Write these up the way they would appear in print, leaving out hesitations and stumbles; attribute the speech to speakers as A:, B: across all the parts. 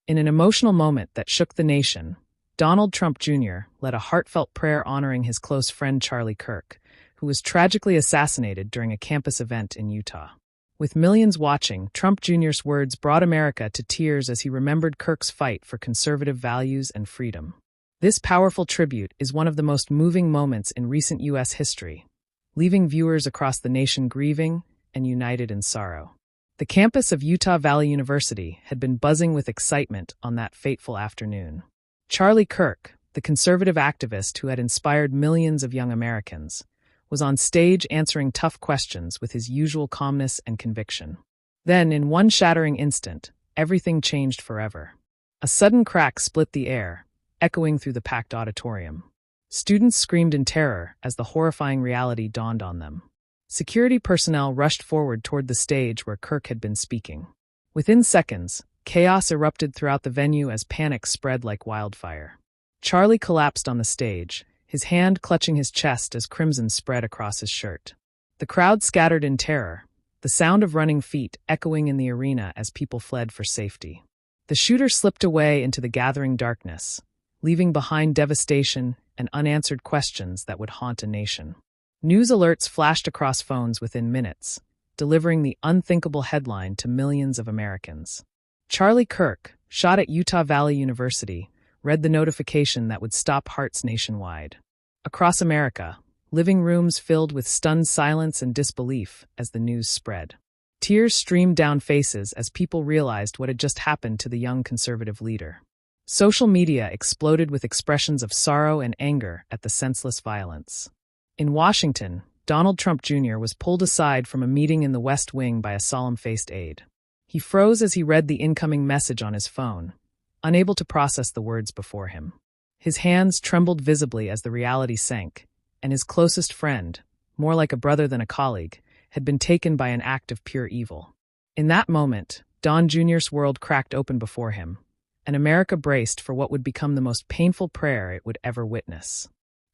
A: In an emotional moment that shook the nation, Donald Trump Jr. led a heartfelt prayer honoring his close friend Charlie Kirk, who was tragically assassinated during a campus event in Utah. With millions watching, Trump Jr.'s words brought America to tears as he remembered Kirk's fight for conservative values and freedom. This powerful tribute is one of the most moving moments in recent U.S. history, leaving viewers across the nation grieving and united in sorrow. The campus of Utah Valley University had been buzzing with excitement on that fateful afternoon. Charlie Kirk, the conservative activist who had inspired millions of young Americans, was on stage answering tough questions with his usual calmness and conviction. Then, in one shattering instant, everything changed forever. A sudden crack split the air, echoing through the packed auditorium. Students screamed in terror as the horrifying reality dawned on them. Security personnel rushed forward toward the stage where Kirk had been speaking. Within seconds, chaos erupted throughout the venue as panic spread like wildfire. Charlie collapsed on the stage, his hand clutching his chest as crimson spread across his shirt. The crowd scattered in terror, the sound of running feet echoing in the arena as people fled for safety. The shooter slipped away into the gathering darkness, leaving behind devastation and unanswered questions that would haunt a nation. News alerts flashed across phones within minutes, delivering the unthinkable headline to millions of Americans. Charlie Kirk, shot at Utah Valley University, read the notification that would stop hearts nationwide. Across America, living rooms filled with stunned silence and disbelief as the news spread. Tears streamed down faces as people realized what had just happened to the young conservative leader. Social media exploded with expressions of sorrow and anger at the senseless violence. In Washington, Donald Trump Jr. was pulled aside from a meeting in the West Wing by a solemn-faced aide. He froze as he read the incoming message on his phone, unable to process the words before him. His hands trembled visibly as the reality sank, and his closest friend, more like a brother than a colleague, had been taken by an act of pure evil. In that moment, Don Jr.'s world cracked open before him, and America braced for what would become the most painful prayer it would ever witness.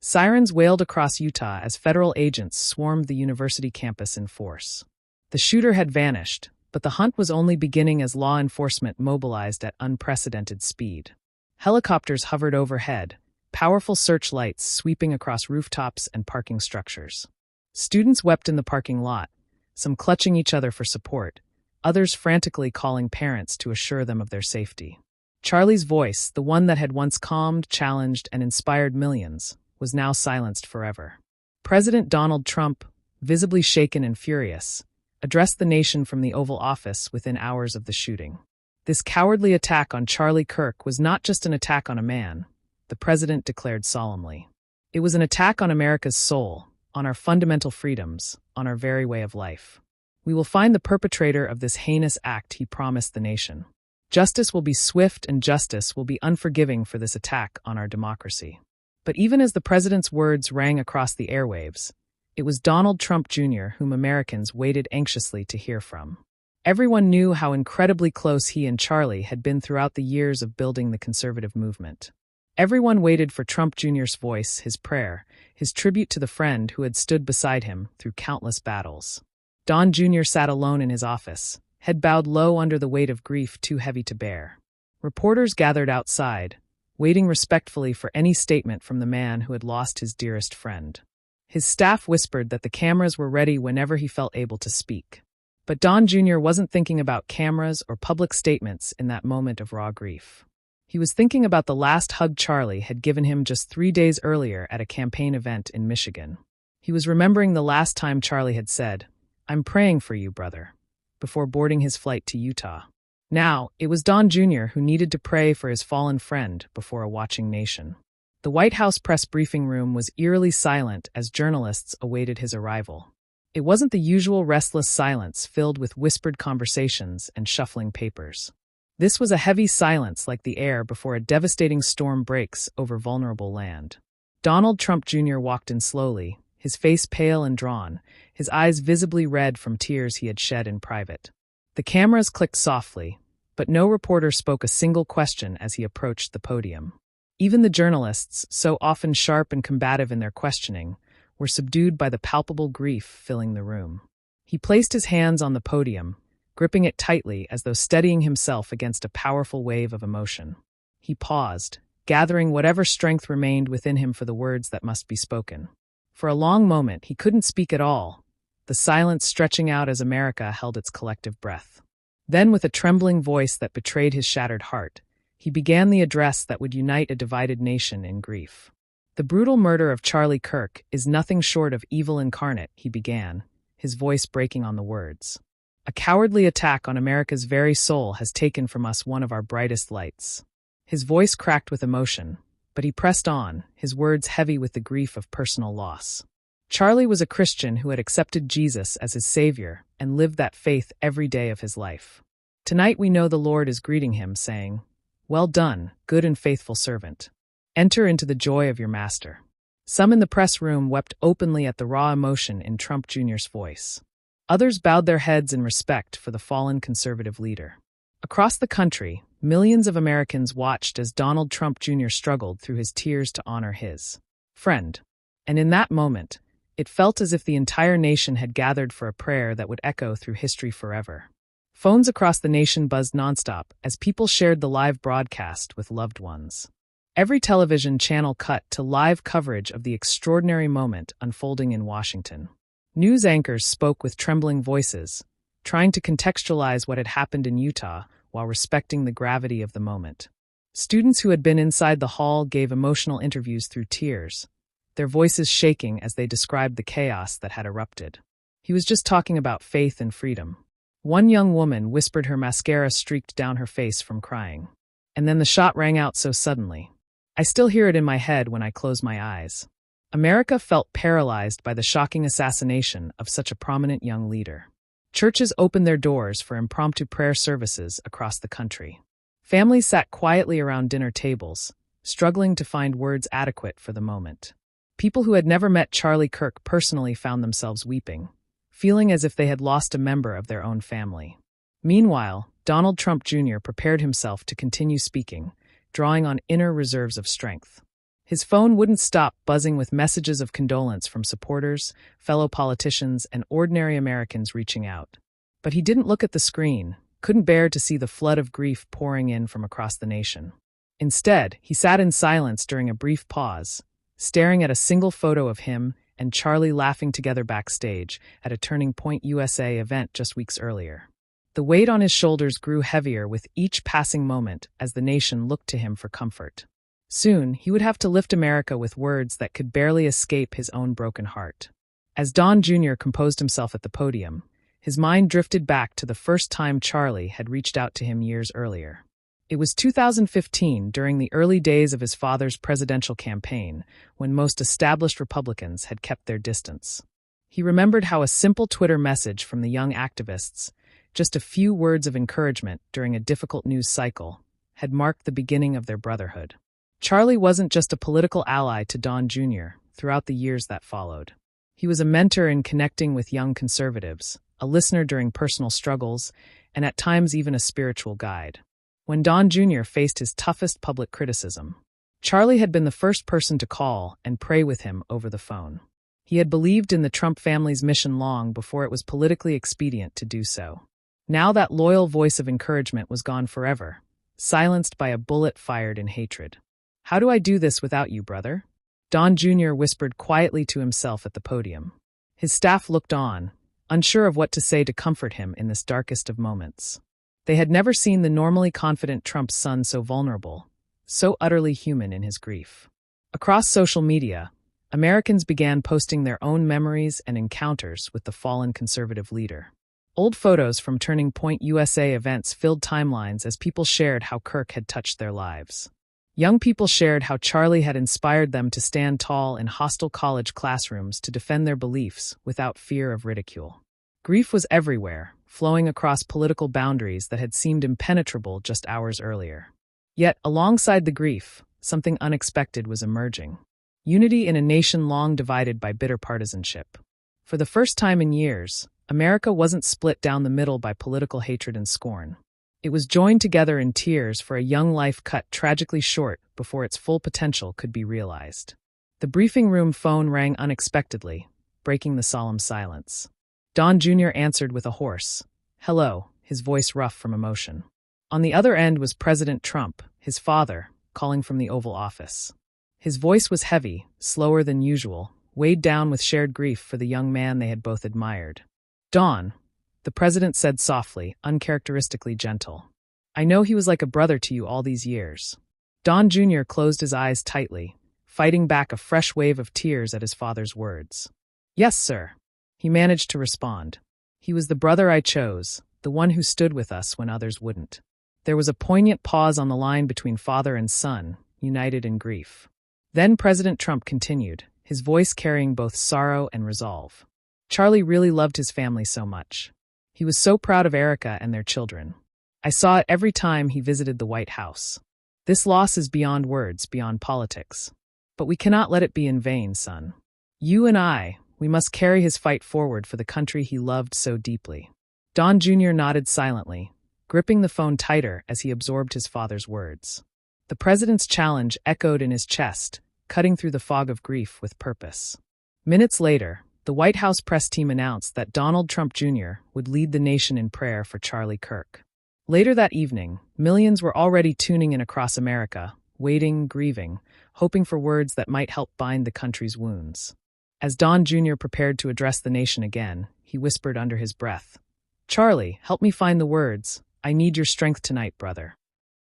A: Sirens wailed across Utah as federal agents swarmed the university campus in force. The shooter had vanished, but the hunt was only beginning as law enforcement mobilized at unprecedented speed. Helicopters hovered overhead, powerful searchlights sweeping across rooftops and parking structures. Students wept in the parking lot, some clutching each other for support, others frantically calling parents to assure them of their safety. Charlie's voice, the one that had once calmed, challenged, and inspired millions, was now silenced forever. President Donald Trump, visibly shaken and furious, addressed the nation from the Oval Office within hours of the shooting. This cowardly attack on Charlie Kirk was not just an attack on a man, the president declared solemnly. It was an attack on America's soul, on our fundamental freedoms, on our very way of life. We will find the perpetrator of this heinous act, he promised the nation. Justice will be swift and justice will be unforgiving for this attack on our democracy. But even as the president's words rang across the airwaves, it was Donald Trump Jr. whom Americans waited anxiously to hear from. Everyone knew how incredibly close he and Charlie had been throughout the years of building the conservative movement. Everyone waited for Trump Jr.'s voice, his prayer, his tribute to the friend who had stood beside him through countless battles. Don Jr. sat alone in his office, head bowed low under the weight of grief too heavy to bear. Reporters gathered outside, waiting respectfully for any statement from the man who had lost his dearest friend. His staff whispered that the cameras were ready whenever he felt able to speak. But Don Jr. wasn't thinking about cameras or public statements in that moment of raw grief. He was thinking about the last hug Charlie had given him just 3 days earlier at a campaign event in Michigan. He was remembering the last time Charlie had said, "I'm praying for you, brother," before boarding his flight to Utah. Now, it was Don Jr. who needed to pray for his fallen friend before a watching nation. The White House press briefing room was eerily silent as journalists awaited his arrival. It wasn't the usual restless silence filled with whispered conversations and shuffling papers. This was a heavy silence like the air before a devastating storm breaks over vulnerable land. Donald Trump Jr. walked in slowly, his face pale and drawn, his eyes visibly red from tears he had shed in private. The cameras clicked softly, but no reporter spoke a single question as he approached the podium. Even the journalists, so often sharp and combative in their questioning, were subdued by the palpable grief filling the room. He placed his hands on the podium, gripping it tightly as though steadying himself against a powerful wave of emotion. He paused, gathering whatever strength remained within him for the words that must be spoken. For a long moment, he couldn't speak at all, the silence stretching out as America held its collective breath. Then, with a trembling voice that betrayed his shattered heart, he began the address that would unite a divided nation in grief. "The brutal murder of Charlie Kirk is nothing short of evil incarnate," he began, his voice breaking on the words. "A cowardly attack on America's very soul has taken from us one of our brightest lights." His voice cracked with emotion, but he pressed on, his words heavy with the grief of personal loss. Charlie was a Christian who had accepted Jesus as his Savior and lived that faith every day of his life. Tonight we know the Lord is greeting him, saying, "Well done, good and faithful servant. Enter into the joy of your master." Some in the press room wept openly at the raw emotion in Trump Jr.'s voice. Others bowed their heads in respect for the fallen conservative leader. Across the country, millions of Americans watched as Donald Trump Jr. struggled through his tears to honor his friend. And in that moment, it felt as if the entire nation had gathered for a prayer that would echo through history forever. Phones across the nation buzzed nonstop as people shared the live broadcast with loved ones. Every television channel cut to live coverage of the extraordinary moment unfolding in Washington. News anchors spoke with trembling voices, trying to contextualize what had happened in Utah while respecting the gravity of the moment. Students who had been inside the hall gave emotional interviews through tears, their voices shaking as they described the chaos that had erupted. He was just talking about faith and freedom. One young woman whispered her mascara streaked down her face from crying. And then the shot rang out so suddenly. I still hear it in my head when I close my eyes. America felt paralyzed by the shocking assassination of such a prominent young leader. Churches opened their doors for impromptu prayer services across the country. Families sat quietly around dinner tables, struggling to find words adequate for the moment. People who had never met Charlie Kirk personally found themselves weeping, feeling as if they had lost a member of their own family. Meanwhile, Donald Trump Jr. prepared himself to continue speaking, drawing on inner reserves of strength. His phone wouldn't stop buzzing with messages of condolence from supporters, fellow politicians, and ordinary Americans reaching out. But he didn't look at the screen, couldn't bear to see the flood of grief pouring in from across the nation. Instead, he sat in silence during a brief pause, staring at a single photo of him and Charlie laughing together backstage at a Turning Point USA event just weeks earlier. The weight on his shoulders grew heavier with each passing moment as the nation looked to him for comfort. Soon, he would have to lift America with words that could barely escape his own broken heart. As Don Jr. composed himself at the podium, his mind drifted back to the first time Charlie had reached out to him years earlier. It was 2015, during the early days of his father's presidential campaign, when most established Republicans had kept their distance. He remembered how a simple Twitter message from the young activists, just a few words of encouragement during a difficult news cycle, had marked the beginning of their brotherhood. Charlie wasn't just a political ally to Don Jr. throughout the years that followed. He was a mentor in connecting with young conservatives, a listener during personal struggles, and at times even a spiritual guide. When Don Jr. faced his toughest public criticism, Charlie had been the first person to call and pray with him over the phone. He had believed in the Trump family's mission long before it was politically expedient to do so. Now that loyal voice of encouragement was gone forever, silenced by a bullet fired in hatred. "How do I do this without you, brother?" Don Jr. whispered quietly to himself at the podium. His staff looked on, unsure of what to say to comfort him in this darkest of moments. They had never seen the normally confident Trump's son so vulnerable, so utterly human in his grief. Across social media, Americans began posting their own memories and encounters with the fallen conservative leader. Old photos from Turning Point USA events filled timelines as people shared how Kirk had touched their lives. Young people shared how Charlie had inspired them to stand tall in hostile college classrooms to defend their beliefs without fear of ridicule. Grief was everywhere, flowing across political boundaries that had seemed impenetrable just hours earlier. Yet, alongside the grief, something unexpected was emerging. Unity in a nation long divided by bitter partisanship. For the first time in years, America wasn't split down the middle by political hatred and scorn. It was joined together in tears for a young life cut tragically short before its full potential could be realized. The briefing room phone rang unexpectedly, breaking the solemn silence. Don Jr. answered with a hoarse, "Hello," his voice rough from emotion. On the other end was President Trump, his father, calling from the Oval Office. His voice was heavy, slower than usual, weighed down with shared grief for the young man they had both admired. "Don," the president said softly, uncharacteristically gentle. "I know he was like a brother to you all these years." Don Jr. closed his eyes tightly, fighting back a fresh wave of tears at his father's words. "Yes, sir," he managed to respond. "He was the brother I chose, the one who stood with us when others wouldn't." There was a poignant pause on the line between father and son, united in grief. Then President Trump continued, his voice carrying both sorrow and resolve. "Charlie really loved his family so much. He was so proud of Erica and their children. I saw it every time he visited the White House. This loss is beyond words, beyond politics. But we cannot let it be in vain, son. You and we must carry his fight forward for the country he loved so deeply." Don Jr. nodded silently, gripping the phone tighter as he absorbed his father's words. The president's challenge echoed in his chest, cutting through the fog of grief with purpose. Minutes later, the White House press team announced that Donald Trump Jr. would lead the nation in prayer for Charlie Kirk. Later that evening, millions were already tuning in across America, waiting, grieving, hoping for words that might help bind the country's wounds. As Don Jr. prepared to address the nation again, he whispered under his breath, "Charlie, help me find the words. I need your strength tonight, brother."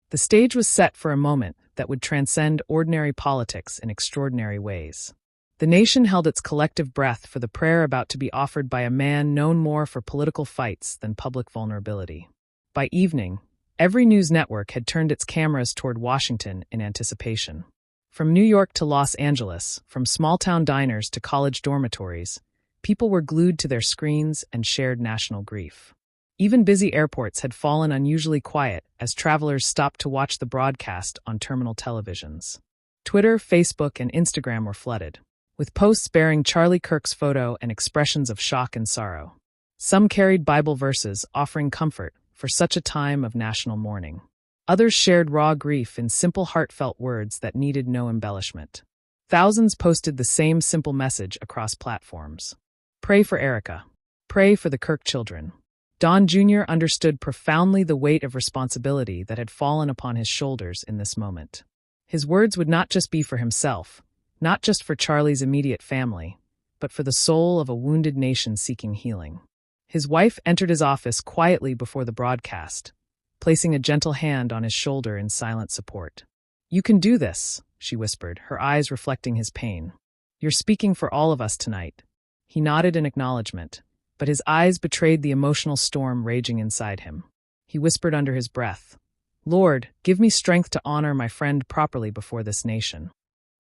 A: The stage was set for a moment that would transcend ordinary politics in extraordinary ways. The nation held its collective breath for the prayer about to be offered by a man known more for political fights than public vulnerability. By evening, every news network had turned its cameras toward Washington in anticipation. From New York to Los Angeles, from small-town diners to college dormitories, people were glued to their screens and shared national grief. Even busy airports had fallen unusually quiet as travelers stopped to watch the broadcast on terminal televisions. Twitter, Facebook, and Instagram were flooded, with posts bearing Charlie Kirk's photo and expressions of shock and sorrow. Some carried Bible verses offering comfort for such a time of national mourning. Others shared raw grief in simple, heartfelt words that needed no embellishment. Thousands posted the same simple message across platforms. Pray for Erica. Pray for the Kirk children. Don Jr. understood profoundly the weight of responsibility that had fallen upon his shoulders in this moment. His words would not just be for himself, not just for Charlie's immediate family, but for the soul of a wounded nation seeking healing. His wife entered his office quietly before the broadcast, placing a gentle hand on his shoulder in silent support. "You can do this," she whispered, her eyes reflecting his pain. "You're speaking for all of us tonight." He nodded in acknowledgement, but his eyes betrayed the emotional storm raging inside him. He whispered under his breath, "Lord, give me strength to honor my friend properly before this nation."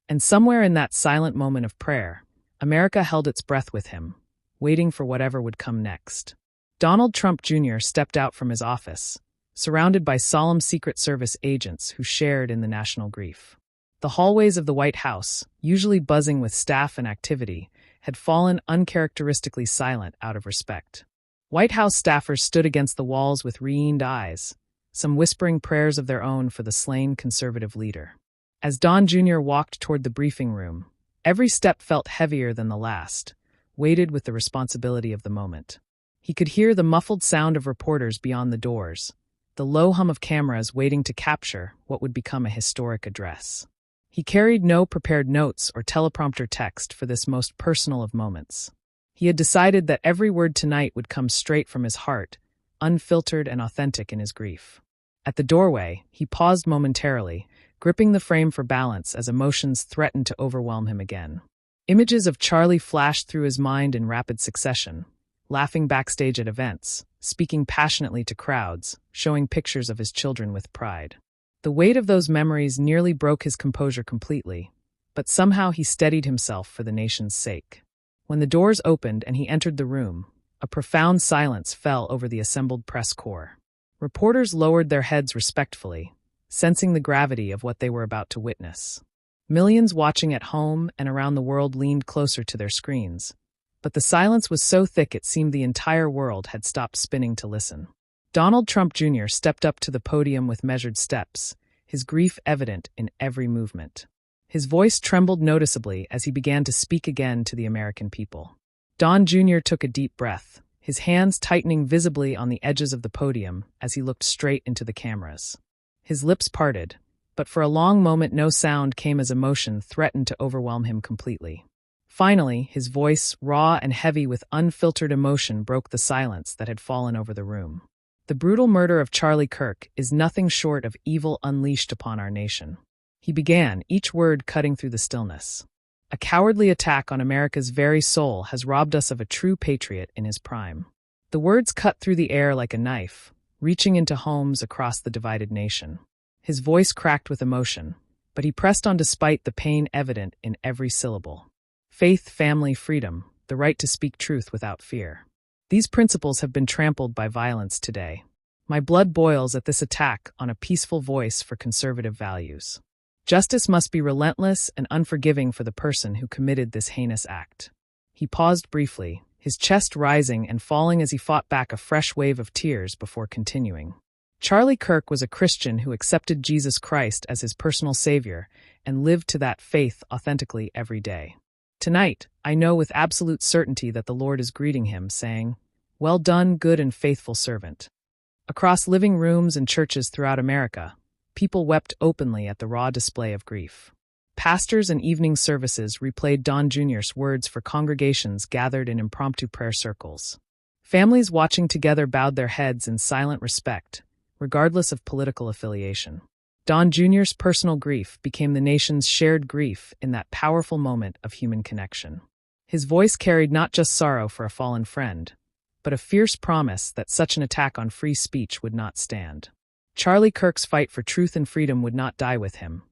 A: And somewhere in that silent moment of prayer, America held its breath with him, waiting for whatever would come next. Donald Trump Jr. stepped out from his office, surrounded by solemn Secret Service agents who shared in the national grief. The hallways of the White House, usually buzzing with staff and activity, had fallen uncharacteristically silent out of respect. White House staffers stood against the walls with re-ened eyes, some whispering prayers of their own for the slain conservative leader. As Don Jr. walked toward the briefing room, every step felt heavier than the last, weighted with the responsibility of the moment. He could hear the muffled sound of reporters beyond the doors, the low hum of cameras waiting to capture what would become a historic address. He carried no prepared notes or teleprompter text for this most personal of moments. He had decided that every word tonight would come straight from his heart, unfiltered and authentic in his grief. At the doorway, he paused momentarily, gripping the frame for balance as emotions threatened to overwhelm him again. Images of Charlie flashed through his mind in rapid succession, laughing backstage at events, speaking passionately to crowds, showing pictures of his children with pride. The weight of those memories nearly broke his composure completely, but somehow he steadied himself for the nation's sake. When the doors opened and he entered the room, a profound silence fell over the assembled press corps. Reporters lowered their heads respectfully, sensing the gravity of what they were about to witness. Millions watching at home and around the world leaned closer to their screens, but the silence was so thick it seemed the entire world had stopped spinning to listen. Donald Trump Jr. stepped up to the podium with measured steps, his grief evident in every movement. His voice trembled noticeably as he began to speak again to the American people. Don Jr. took a deep breath, his hands tightening visibly on the edges of the podium as he looked straight into the cameras. His lips parted, but for a long moment no sound came as emotion threatened to overwhelm him completely. Finally, his voice, raw and heavy with unfiltered emotion, broke the silence that had fallen over the room. The brutal murder of Charlie Kirk is nothing short of evil unleashed upon our nation. He began, each word cutting through the stillness. A cowardly attack on America's very soul has robbed us of a true patriot in his prime. The words cut through the air like a knife, reaching into homes across the divided nation. His voice cracked with emotion, but he pressed on despite the pain evident in every syllable. Faith, family, freedom, the right to speak truth without fear. These principles have been trampled by violence today. My blood boils at this attack on a peaceful voice for conservative values. Justice must be relentless and unforgiving for the person who committed this heinous act. He paused briefly, his chest rising and falling as he fought back a fresh wave of tears before continuing. Charlie Kirk was a Christian who accepted Jesus Christ as his personal savior and lived to that faith authentically every day. Tonight, I know with absolute certainty that the Lord is greeting him, saying, "Well done, good and faithful servant." Across living rooms and churches throughout America, people wept openly at the raw display of grief. Pastors and evening services replayed Don Jr.'s words for congregations gathered in impromptu prayer circles. Families watching together bowed their heads in silent respect, regardless of political affiliation. Don Jr.'s personal grief became the nation's shared grief in that powerful moment of human connection. His voice carried not just sorrow for a fallen friend, but a fierce promise that such an attack on free speech would not stand. Charlie Kirk's fight for truth and freedom would not die with him,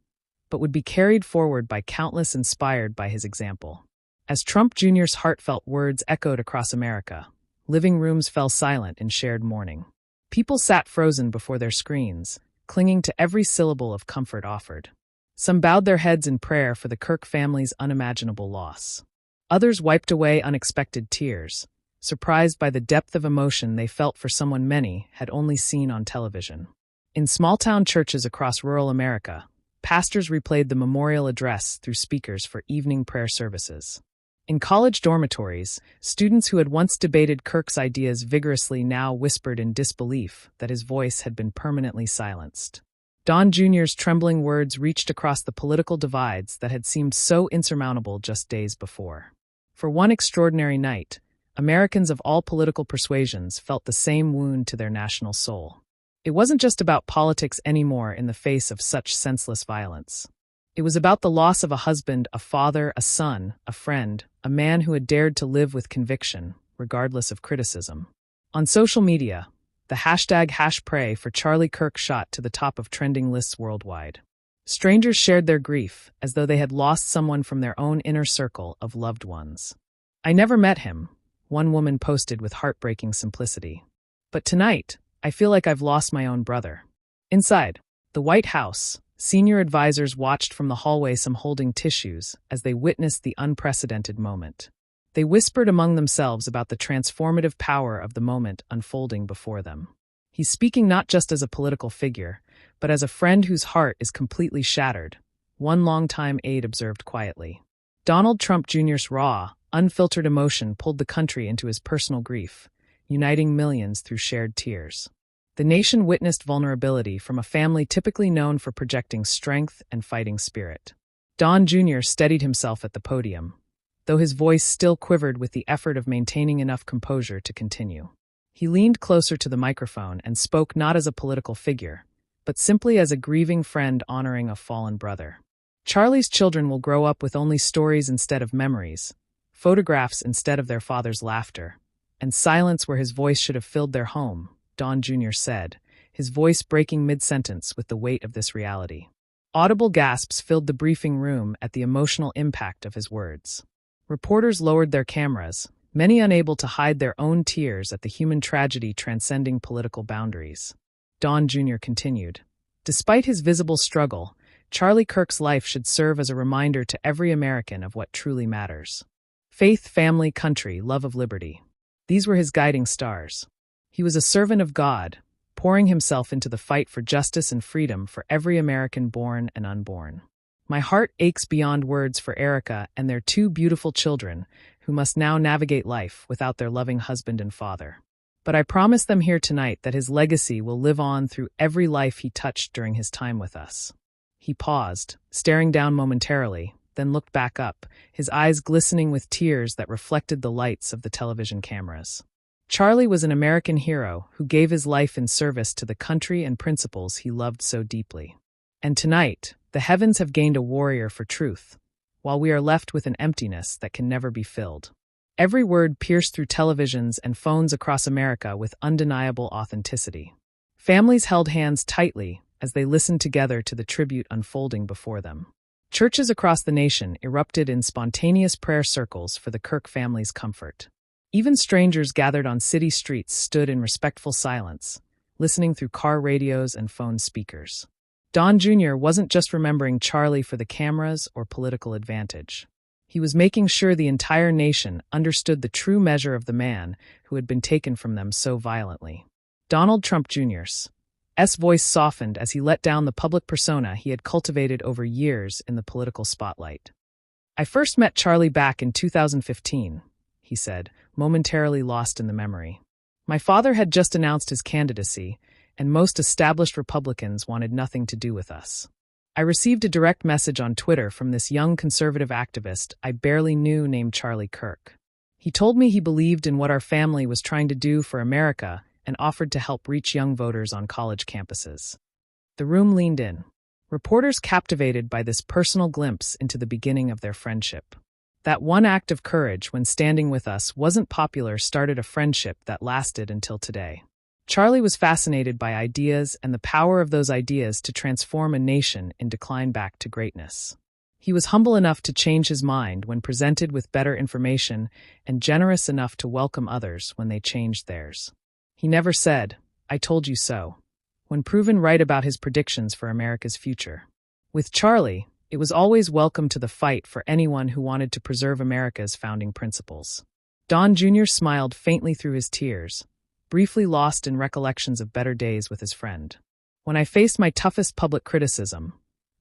A: but would be carried forward by countless inspired by his example. As Trump Jr.'s heartfelt words echoed across America, living rooms fell silent in shared mourning. People sat frozen before their screens, clinging to every syllable of comfort offered. Some bowed their heads in prayer for the Kirk family's unimaginable loss. Others wiped away unexpected tears, surprised by the depth of emotion they felt for someone many had only seen on television. In small-town churches across rural America, pastors replayed the memorial address through speakers for evening prayer services. In college dormitories, students who had once debated Kirk's ideas vigorously now whispered in disbelief that his voice had been permanently silenced. Don Jr.'s trembling words reached across the political divides that had seemed so insurmountable just days before. For one extraordinary night, Americans of all political persuasions felt the same wound to their national soul. It wasn't just about politics anymore in the face of such senseless violence. It was about the loss of a husband, a father, a son, a friend, a man who had dared to live with conviction, regardless of criticism. On social media, the ##pray for Charlie Kirk shot to the top of trending lists worldwide. Strangers shared their grief as though they had lost someone from their own inner circle of loved ones. "I never met him," one woman posted with heartbreaking simplicity. "But tonight, I feel like I've lost my own brother." Inside the White House, senior advisors watched from the hallway, some holding tissues, as they witnessed the unprecedented moment. They whispered among themselves about the transformative power of the moment unfolding before them. "He's speaking not just as a political figure, but as a friend whose heart is completely shattered," one longtime aide observed quietly. Donald Trump Jr.'s raw, unfiltered emotion pulled the country into his personal grief, uniting millions through shared tears. The nation witnessed vulnerability from a family typically known for projecting strength and fighting spirit. Don Jr. steadied himself at the podium, though his voice still quivered with the effort of maintaining enough composure to continue. He leaned closer to the microphone and spoke not as a political figure, but simply as a grieving friend honoring a fallen brother. Charlie's children will grow up with only stories instead of memories, photographs instead of their father's laughter, and silence where his voice should have filled their home, Don Jr. said, his voice breaking mid-sentence with the weight of this reality. Audible gasps filled the briefing room at the emotional impact of his words. Reporters lowered their cameras, many unable to hide their own tears at the human tragedy transcending political boundaries. Don Jr. continued, "Despite his visible struggle, Charlie Kirk's life should serve as a reminder to every American of what truly matters. Faith, family, country, love of liberty. These were his guiding stars. He was a servant of God, pouring himself into the fight for justice and freedom for every American born and unborn. My heart aches beyond words for Erica and their two beautiful children, who must now navigate life without their loving husband and father. But I promise them here tonight that his legacy will live on through every life he touched during his time with us. He paused, staring down momentarily, then looked back up, his eyes glistening with tears that reflected the lights of the television cameras. Charlie was an American hero who gave his life in service to the country and principles he loved so deeply. And tonight, the heavens have gained a warrior for truth, while we are left with an emptiness that can never be filled. Every word pierced through televisions and phones across America with undeniable authenticity. Families held hands tightly as they listened together to the tribute unfolding before them. Churches across the nation erupted in spontaneous prayer circles for the Kirk family's comfort. Even strangers gathered on city streets stood in respectful silence, listening through car radios and phone speakers. Don Jr. wasn't just remembering Charlie for the cameras or political advantage. He was making sure the entire nation understood the true measure of the man who had been taken from them so violently. Donald Trump Jr.'s voice softened as he let down the public persona he had cultivated over years in the political spotlight. "I first met Charlie back in 2015, he said, momentarily lost in the memory. "My father had just announced his candidacy, and most established Republicans wanted nothing to do with us. I received a direct message on Twitter from this young conservative activist I barely knew named Charlie Kirk. He told me he believed in what our family was trying to do for America and offered to help reach young voters on college campuses." The room leaned in, reporters captivated by this personal glimpse into the beginning of their friendship. That one act of courage when standing with us wasn't popular started a friendship that lasted until today. Charlie was fascinated by ideas and the power of those ideas to transform a nation in decline back to greatness. He was humble enough to change his mind when presented with better information and generous enough to welcome others when they changed theirs. He never said, "I told you so," when proven right about his predictions for America's future. With Charlie, it was always welcome to the fight for anyone who wanted to preserve America's founding principles. Don Jr. smiled faintly through his tears, briefly lost in recollections of better days with his friend. When I faced my toughest public criticism,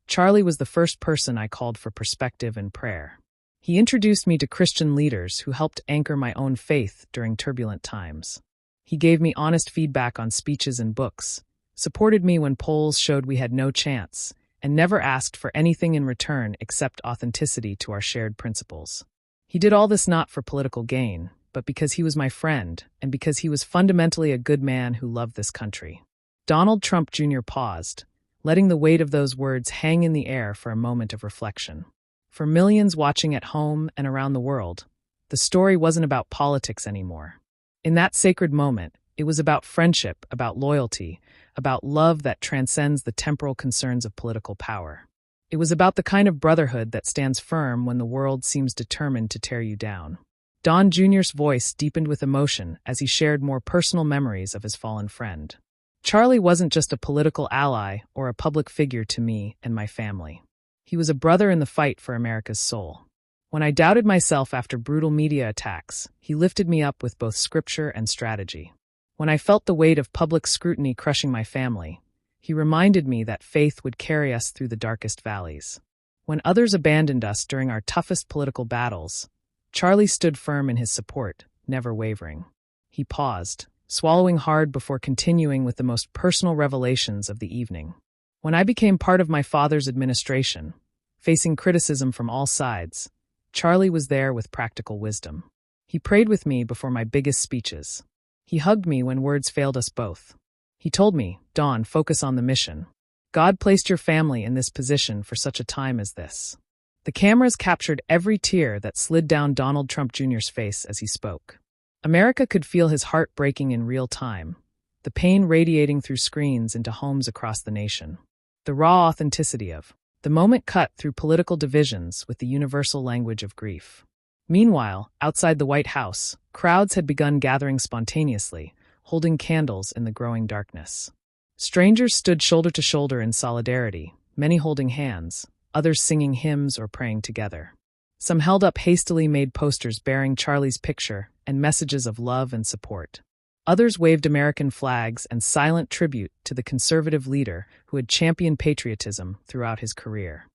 A: Charlie was the first person I called for perspective and prayer. He introduced me to Christian leaders who helped anchor my own faith during turbulent times. He gave me honest feedback on speeches and books, supported me when polls showed we had no chance, and never asked for anything in return except authenticity to our shared principles. He did all this not for political gain, but because he was my friend, and because he was fundamentally a good man who loved this country. Donald Trump Jr. paused, letting the weight of those words hang in the air for a moment of reflection. For millions watching at home and around the world, the story wasn't about politics anymore. In that sacred moment, it was about friendship, about loyalty, about love that transcends the temporal concerns of political power. It was about the kind of brotherhood that stands firm when the world seems determined to tear you down. Don Jr.'s voice deepened with emotion as he shared more personal memories of his fallen friend. Charlie wasn't just a political ally or a public figure to me and my family. He was a brother in the fight for America's soul. When I doubted myself after brutal media attacks, he lifted me up with both scripture and strategy. When I felt the weight of public scrutiny crushing my family, he reminded me that faith would carry us through the darkest valleys. When others abandoned us during our toughest political battles, Charlie stood firm in his support, never wavering. He paused, swallowing hard before continuing with the most personal revelations of the evening. When I became part of my father's administration, facing criticism from all sides, Charlie was there with practical wisdom. He prayed with me before my biggest speeches. He hugged me when words failed us both. He told me, "Dawn, focus on the mission. God placed your family in this position for such a time as this." The cameras captured every tear that slid down Donald Trump Jr.'s face as he spoke. America could feel his heart breaking in real time, the pain radiating through screens into homes across the nation. The raw authenticity of the moment cut through political divisions with the universal language of grief. Meanwhile, outside the White House, crowds had begun gathering spontaneously, holding candles in the growing darkness. Strangers stood shoulder to shoulder in solidarity, many holding hands, others singing hymns or praying together. Some held up hastily made posters bearing Charlie's picture and messages of love and support. Others waved American flags and silent tribute to the conservative leader who had championed patriotism throughout his career.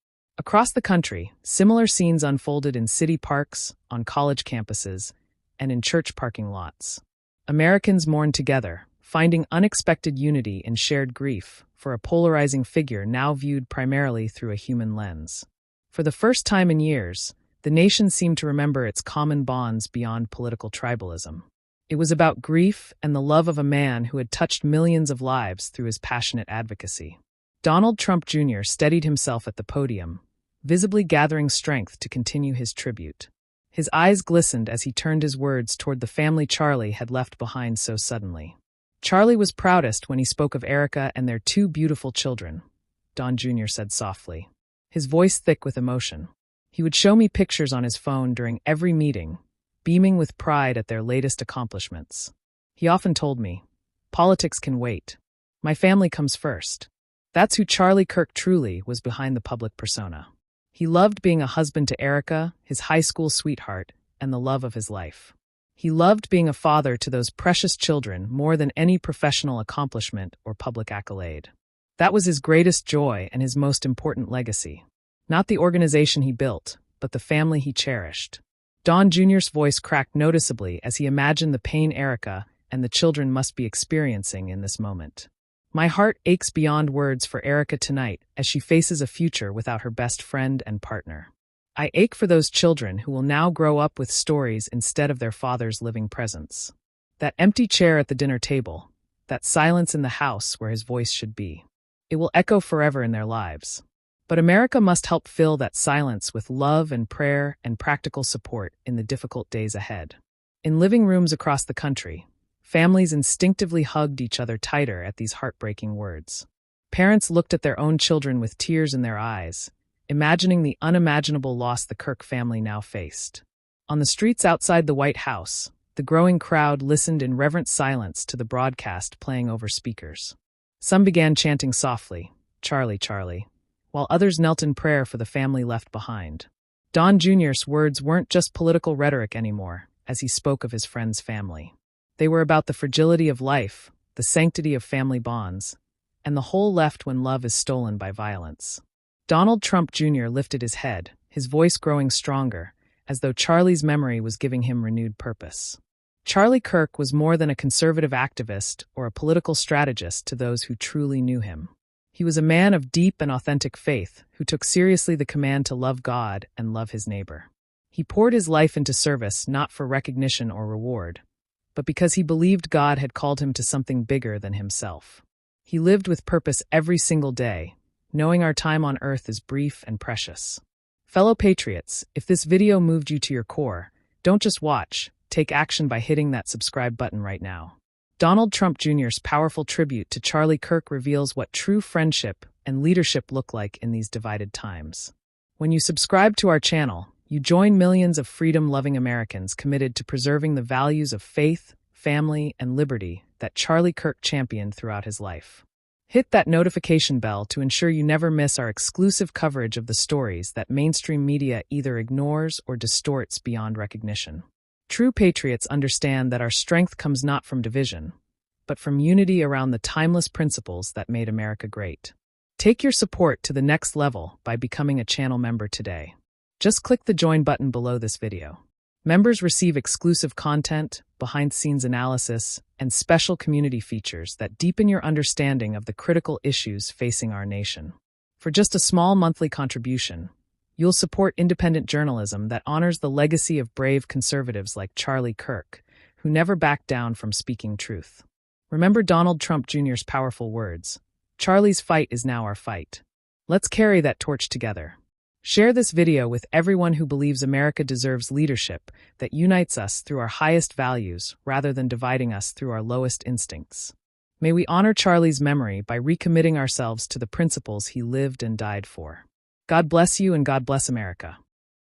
A: Across the country, similar scenes unfolded in city parks, on college campuses, and in church parking lots. Americans mourned together, finding unexpected unity in shared grief for a polarizing figure now viewed primarily through a human lens. For the first time in years, the nation seemed to remember its common bonds beyond political tribalism. It was about grief and the love of a man who had touched millions of lives through his passionate advocacy. Donald Trump Jr. steadied himself at the podium, visibly gathering strength to continue his tribute. His eyes glistened as he turned his words toward the family Charlie had left behind so suddenly. Charlie was proudest when he spoke of Erica and their two beautiful children, Don Jr. said softly, his voice thick with emotion. He would show me pictures on his phone during every meeting, beaming with pride at their latest accomplishments. He often told me, "Politics can wait. My family comes first." That's who Charlie Kirk truly was behind the public persona. He loved being a husband to Erica, his high school sweetheart, and the love of his life. He loved being a father to those precious children more than any professional accomplishment or public accolade. That was his greatest joy and his most important legacy. Not the organization he built, but the family he cherished. Don Jr.'s voice cracked noticeably as he imagined the pain Erica and the children must be experiencing in this moment. My heart aches beyond words for Erica tonight as she faces a future without her best friend and partner. I ache for those children who will now grow up with stories instead of their father's living presence. That empty chair at the dinner table, that silence in the house where his voice should be. It will echo forever in their lives. But America must help fill that silence with love and prayer and practical support in the difficult days ahead. In living rooms across the country, families instinctively hugged each other tighter at these heartbreaking words. Parents looked at their own children with tears in their eyes, imagining the unimaginable loss the Kirk family now faced. On the streets outside the White House, the growing crowd listened in reverent silence to the broadcast playing over speakers. Some began chanting softly, "Charlie, Charlie," while others knelt in prayer for the family left behind. Don Jr.'s words weren't just political rhetoric anymore, as he spoke of his friend's family. They were about the fragility of life, the sanctity of family bonds, and the hole left when love is stolen by violence. Donald Trump Jr. lifted his head, his voice growing stronger, as though Charlie's memory was giving him renewed purpose. Charlie Kirk was more than a conservative activist or a political strategist to those who truly knew him. He was a man of deep and authentic faith who took seriously the command to love God and love his neighbor. He poured his life into service not for recognition or reward, but because he believed God had called him to something bigger than himself. He lived with purpose every single day, knowing our time on earth is brief and precious. Fellow patriots, if this video moved you to your core, don't just watch, take action by hitting that subscribe button right now. Donald Trump Jr.'s powerful tribute to Charlie Kirk reveals what true friendship and leadership look like in these divided times. When you subscribe to our channel, you join millions of freedom-loving Americans committed to preserving the values of faith, family, and liberty that Charlie Kirk championed throughout his life. Hit that notification bell to ensure you never miss our exclusive coverage of the stories that mainstream media either ignores or distorts beyond recognition. True patriots understand that our strength comes not from division, but from unity around the timeless principles that made America great. Take your support to the next level by becoming a channel member today. Just click the join button below this video. Members receive exclusive content, behind-the-scenes analysis, and special community features that deepen your understanding of the critical issues facing our nation. For just a small monthly contribution, you'll support independent journalism that honors the legacy of brave conservatives like Charlie Kirk, who never backed down from speaking truth. Remember Donald Trump Jr.'s powerful words, "Charlie's fight is now our fight." Let's carry that torch together. Share this video with everyone who believes America deserves leadership that unites us through our highest values rather than dividing us through our lowest instincts. May we honor Charlie's memory by recommitting ourselves to the principles he lived and died for. God bless you and God bless America.